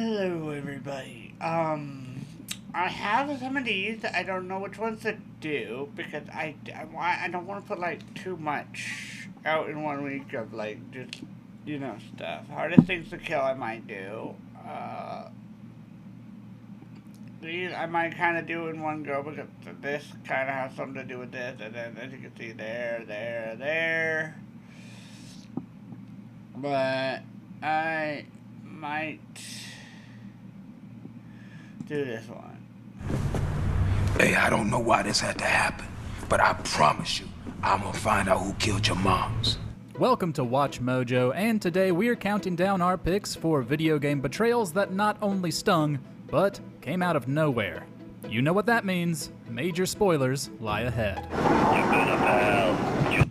Hello, everybody. I have some of these. I don't know which ones to do because I don't want to put like too much out in 1 week of like just stuff. Hardest things to kill I might do. These I might kind of do in one go because this kind of has something to do with this, and then as you can see there. But I might do this one. Hey, I don't know why this had to happen, but I promise you, I'm gonna find out who killed your moms. Welcome to Watch Mojo, and today we're counting down our picks for video game betrayals that not only stung, but came out of nowhere. You know what that means. Major spoilers lie ahead. You've been a pal.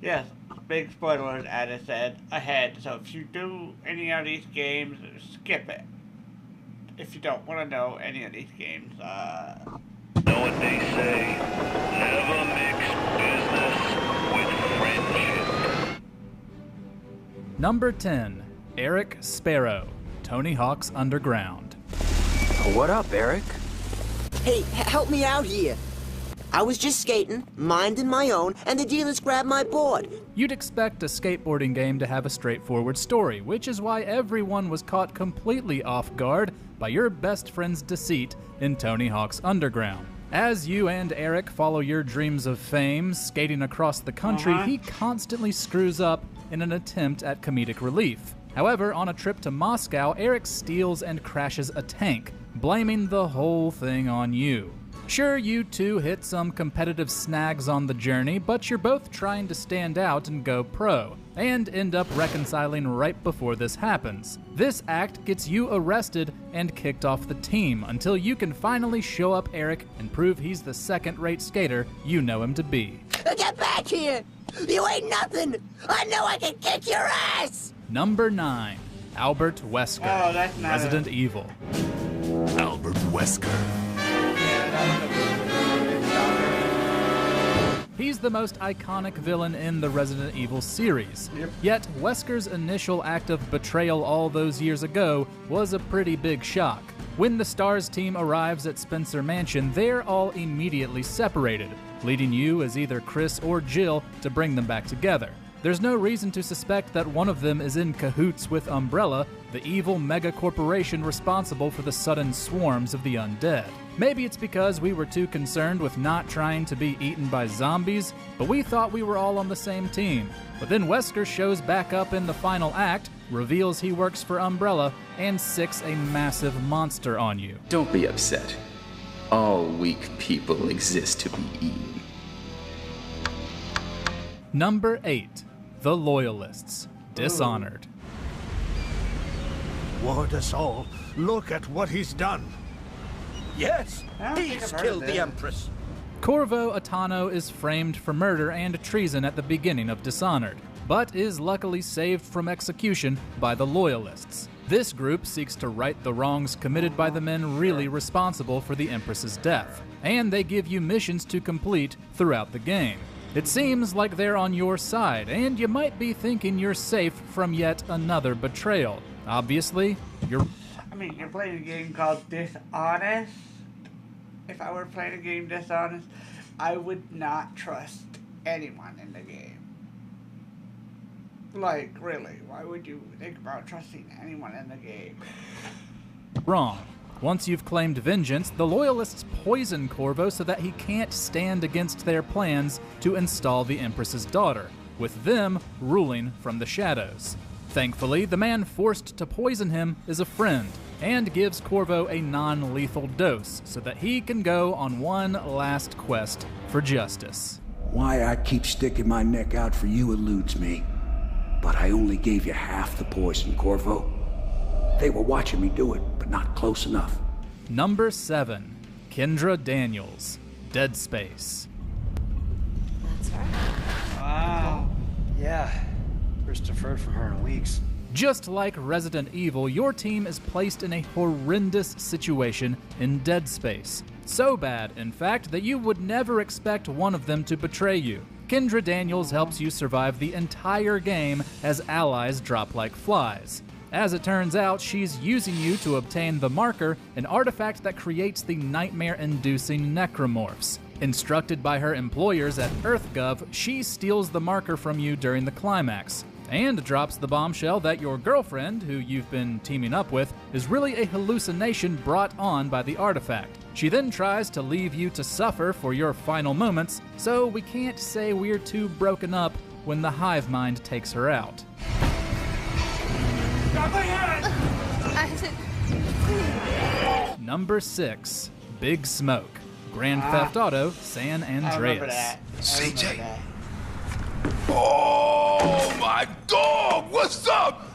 Yes, big spoilers as I said ahead, so if you do any of these games, skip it. If you don't want to know any of these games, Know what they say, never mix business with friendship. Number 10, Eric Sparrow, Tony Hawk's Underground. What up, Eric? Hey, help me out here. I was just skating, minding my own, and the dealers grabbed my board. You'd expect a skateboarding game to have a straightforward story, which is why everyone was caught completely off guard by your best friend's deceit in Tony Hawk's Underground. As you and Eric follow your dreams of fame, skating across the country, he constantly screws up in an attempt at comedic relief. However, on a trip to Moscow, Eric steals and crashes a tank, blaming the whole thing on you. Sure, you two hit some competitive snags on the journey, but you're both trying to stand out and go pro, and end up reconciling right before this happens. This act gets you arrested and kicked off the team until you can finally show up Eric and prove he's the second-rate skater you know him to be. Get back here! You ain't nothing! I know I can kick your ass! Number 9, Albert Wesker, Oh, that's not Resident Evil. Albert Wesker. He's the most iconic villain in the Resident Evil series. Yet, Wesker's initial act of betrayal all those years ago was a pretty big shock. When the STARS team arrives at Spencer Mansion, they're all immediately separated, leading you as either Chris or Jill to bring them back together. There's no reason to suspect that one of them is in cahoots with Umbrella, the evil mega-corporation responsible for the sudden swarms of the undead. Maybe it's because we were too concerned with not trying to be eaten by zombies, but we thought we were all on the same team. But then Wesker shows back up in the final act, reveals he works for Umbrella, and sicks a massive monster on you. Don't be upset. All weak people exist to be eaten. Number 8, The Loyalists, Dishonored. Ward us all. Look at what he's done. Yes, I don't think he's I've heard killed of the this. Empress. Corvo Attano is framed for murder and treason at the beginning of Dishonored, but is luckily saved from execution by the Loyalists. This group seeks to right the wrongs committed by the men really responsible for the Empress's death, and they give you missions to complete throughout the game. It seems like they're on your side, and you might be thinking you're safe from yet another betrayal. Obviously, you're playing a game called Dishonest. If I were playing a game Dishonest, I would not trust anyone in the game. Like, really, why would you think about trusting anyone in the game? wrong. Once you've claimed vengeance, the Loyalists poison Corvo so that he can't stand against their plans to install the Empress's daughter, with them ruling from the shadows. Thankfully, the man forced to poison him is a friend, and gives Corvo a non-lethal dose so that he can go on one last quest for justice. Why I keep sticking my neck out for you eludes me. But I only gave you half the poison, Corvo. They were watching me do it, but not close enough. Number 7, Kendra Daniels, Dead Space. That's right. Wow. Yeah, first have heard from her in weeks. Just like Resident Evil, your team is placed in a horrendous situation in Dead Space. So bad, in fact, that you would never expect one of them to betray you. Kendra Daniels helps you survive the entire game as allies drop like flies. As it turns out, she's using you to obtain the marker, an artifact that creates the nightmare-inducing necromorphs. Instructed by her employers at EarthGov, she steals the marker from you during the climax, and drops the bombshell that your girlfriend, who you've been teaming up with, is really a hallucination brought on by the artifact. She then tries to leave you to suffer for your final moments, so we can't say we're too broken up when the hive mind takes her out. Number 6, Big Smoke. Grand Theft Auto San Andreas. CJ. Oh, my dog! What's up?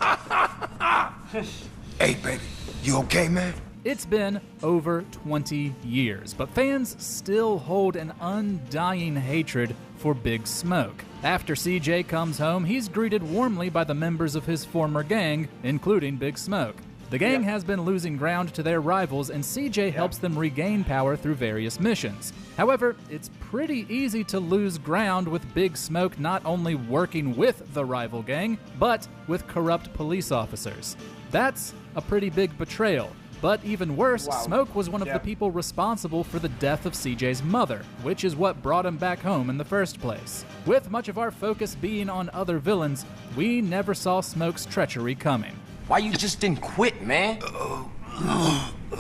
Hey, baby. You okay, man? It's been over 20 years, but fans still hold an undying hatred for Big Smoke. After CJ comes home, he's greeted warmly by the members of his former gang, including Big Smoke. The gang has been losing ground to their rivals, and CJ helps them regain power through various missions. However, it's pretty easy to lose ground with Big Smoke not only working with the rival gang, but with corrupt police officers. That's a pretty big betrayal. But even worse, Smoke was one of the people responsible for the death of CJ's mother, which is what brought him back home in the first place. With much of our focus being on other villains, we never saw Smoke's treachery coming. Why you just didn't quit, man?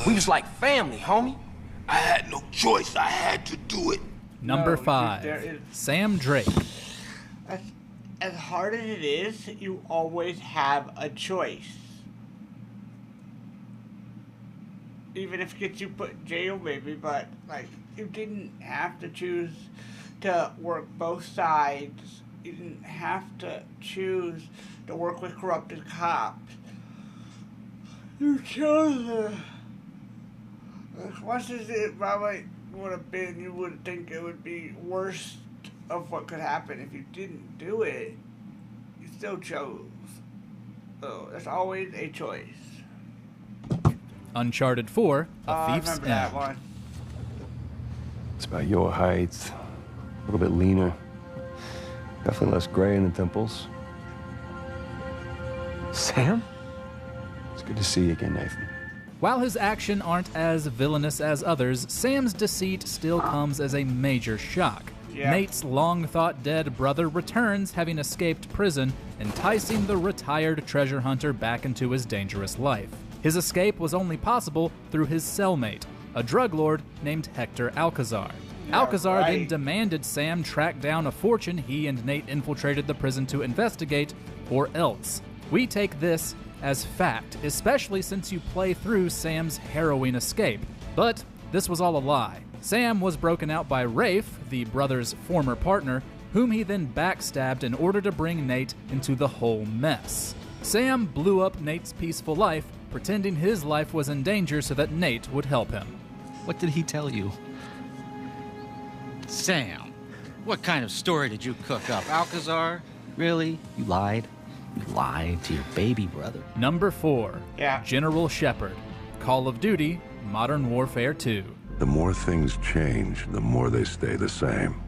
We was like family, homie. I had no choice. I had to do it. Number 5, Sam Drake. As hard as it is, you always have a choice. Even if it gets you put in jail, maybe, but, like, you didn't have to choose to work both sides. You didn't have to choose to work with corrupted cops. You chose as much as it probably would have been, you would think it would be worst of what could happen if you didn't do it. You still chose. So there's always a choice. Uncharted 4, A Thief's I remember End. that one. It's about your height, a little bit leaner, definitely less gray in the temples. Sam? It's good to see you again, Nathan. While his actions aren't as villainous as others, Sam's deceit still comes as a major shock. Yeah. Nate's long-thought-dead brother returns, having escaped prison, enticing the retired treasure hunter back into his dangerous life. His escape was only possible through his cellmate, a drug lord named Hector Alcazar. Alcazar then demanded Sam track down a fortune he and Nate infiltrated the prison to investigate, or else. We take this as fact, especially since you play through Sam's harrowing escape. But this was all a lie. Sam was broken out by Rafe, the brother's former partner, whom he then backstabbed in order to bring Nate into the whole mess. Sam blew up Nate's peaceful life, pretending his life was in danger so that Nate would help him. What did he tell you? Sam, what kind of story did you cook up? Alcazar? Really? You lied? You lied to your baby brother? Number 4. General Shepard. Call of Duty, Modern Warfare 2. The more things change, the more they stay the same.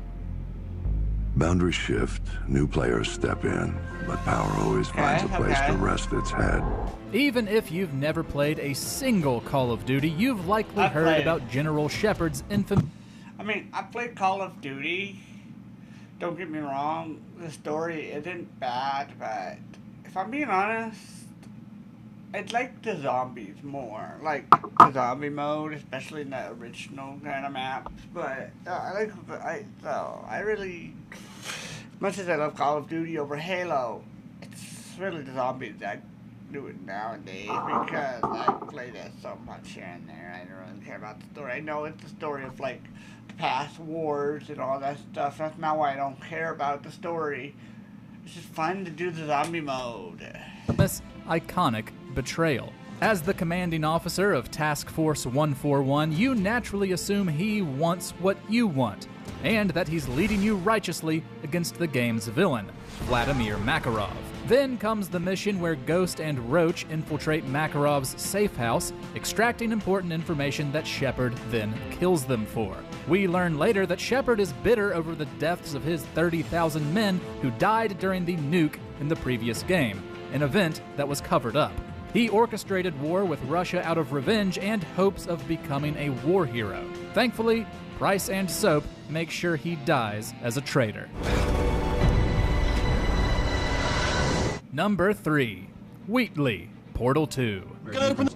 Boundaries shift, new players step in, but power always finds a place to rest its head. Even if you've never played a single Call of Duty, you've likely heard about General Shepard's infamous... I mean, I played Call of Duty. Don't get me wrong, the story isn't bad, but if I'm being honest, I'd like the zombies more. Like, the zombie mode, especially in the original kind of maps. But, I really, much as I love Call of Duty over Halo, it's really the zombies that do it nowadays, because I play that so much here and there. I don't really care about the story. I know it's the story of, like, the past wars and all that stuff. That's not why I don't care about the story. It's just fun to do the zombie mode. This iconic betrayal. As the commanding officer of Task Force 141, you naturally assume he wants what you want, and that he's leading you righteously against the game's villain, Vladimir Makarov. Then comes the mission where Ghost and Roach infiltrate Makarov's safe house, extracting important information that Shepard then kills them for. We learn later that Shepard is bitter over the deaths of his 30,000 men who died during the nuke in the previous game, an event that was covered up. He orchestrated war with Russia out of revenge and hopes of becoming a war hero. Thankfully, Price and Soap make sure he dies as a traitor. Number 3. Wheatley, Portal 2. Gonna open the...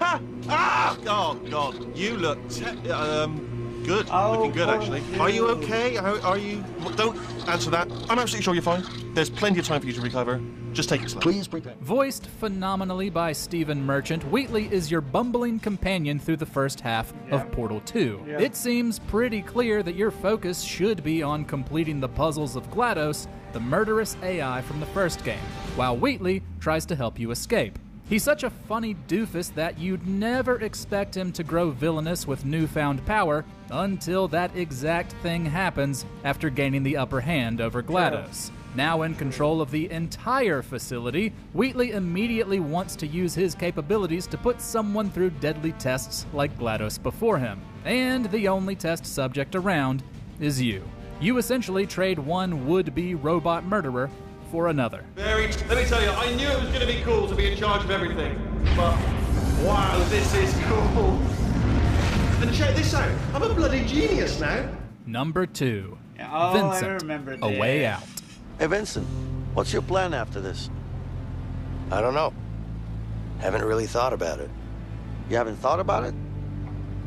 Ah! Oh, God. You look... good. Looking good, actually. Are you okay? Are you... Don't answer that. I'm absolutely sure you're fine. There's plenty of time for you to recover. Just take it slow. Please prepare. Voiced phenomenally by Stephen Merchant, Wheatley is your bumbling companion through the first half of Portal 2. Yeah. It seems pretty clear that your focus should be on completing the puzzles of GLaDOS, the murderous AI from the first game, while Wheatley tries to help you escape. He's such a funny doofus that you'd never expect him to grow villainous with newfound power until that exact thing happens after gaining the upper hand over GLaDOS. Now in control of the entire facility, Wheatley immediately wants to use his capabilities to put someone through deadly tests like GLaDOS before him. And the only test subject around is you. You essentially trade one would-be robot murderer for another. Let me tell you, I knew it was going to be cool to be in charge of everything. But, wow, this is cool. And check this out, I'm a bloody genius now. Number 2. Oh, Vincent, I remember A Way Out. Hey, Vincent, what's your plan after this? I don't know. Haven't really thought about it. You haven't thought about it?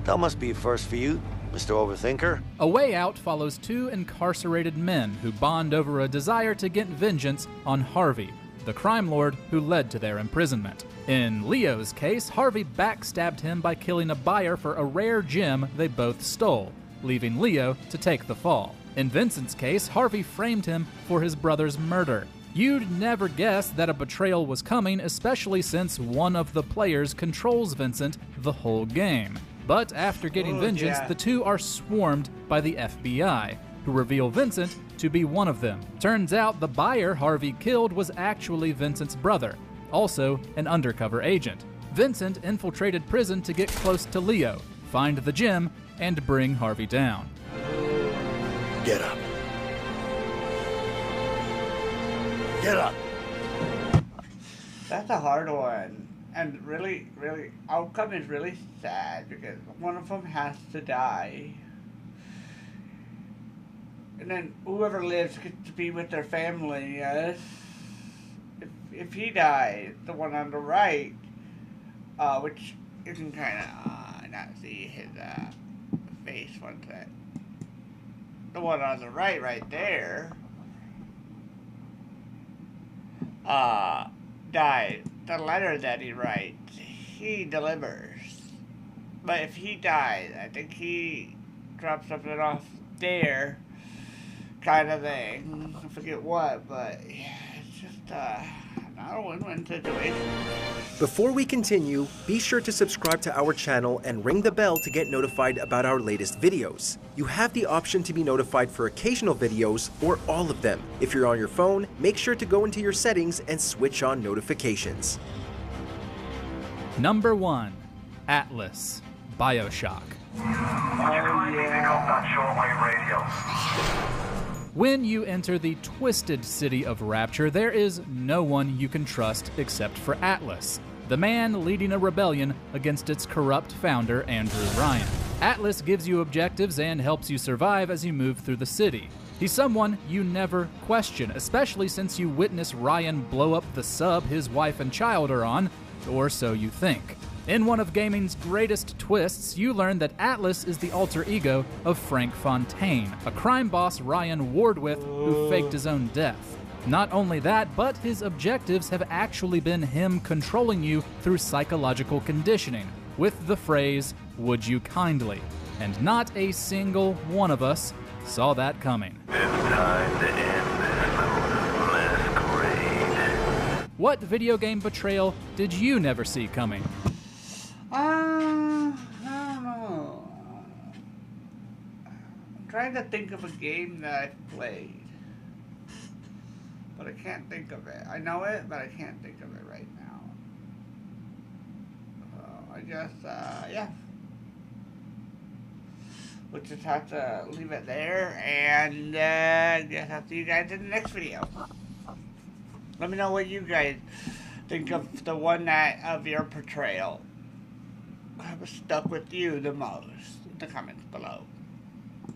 That must be a first for you, Mr. Overthinker. A Way Out follows 2 incarcerated men who bond over a desire to get vengeance on Harvey, the crime lord who led to their imprisonment. In Leo's case, Harvey backstabbed him by killing a buyer for a rare gem they both stole, leaving Leo to take the fall. In Vincent's case, Harvey framed him for his brother's murder. You'd never guess that a betrayal was coming, especially since one of the players controls Vincent the whole game. But after getting vengeance, the two are swarmed by the FBI, who reveal Vincent to be one of them. Turns out the buyer Harvey killed was actually Vincent's brother, also an undercover agent. Vincent infiltrated prison to get close to Leo, find the gem, and bring Harvey down. Get up. Get up. That's a hard one. And really, outcome is really sad because one of them has to die. And then whoever lives gets to be with their family, yes. If he dies, the one on the right, which you can kind of not see his face one sec. The one on the right there, died. The letter that he writes, he delivers. But if he dies, I think he drops something off there, kind of thing. I forget what, but yeah, it's just not a win-win situation. Before we continue, be sure to subscribe to our channel and ring the bell to get notified about our latest videos. You have the option to be notified for occasional videos or all of them. If you're on your phone, make sure to go into your settings and switch on notifications. Number 1. Atlas, BioShock. When you enter the twisted city of Rapture, there is no one you can trust except for Atlas, the man leading a rebellion against its corrupt founder, Andrew Ryan. Atlas gives you objectives and helps you survive as you move through the city. He's someone you never question, especially since you witness Ryan blow up the sub his wife and child are on, or so you think. In one of gaming's greatest twists, you learn that Atlas is the alter ego of Frank Fontaine, a crime boss Ryan warred with who faked his own death. Not only that, but his objectives have actually been him controlling you through psychological conditioning, with the phrase, "Would you kindly?" And not a single one of us saw that coming. It's time to end this little masquerade. What video game betrayal did you never see coming? I don't know. I'm trying to think of a game that I've played, but I can't think of it. I know it, but I can't think of it right now. I guess, yeah. We'll just have to leave it there, and I guess I'll see you guys in the next video. Let me know what you guys think of the one that of your portrayal was stuck with you the most in the comments below.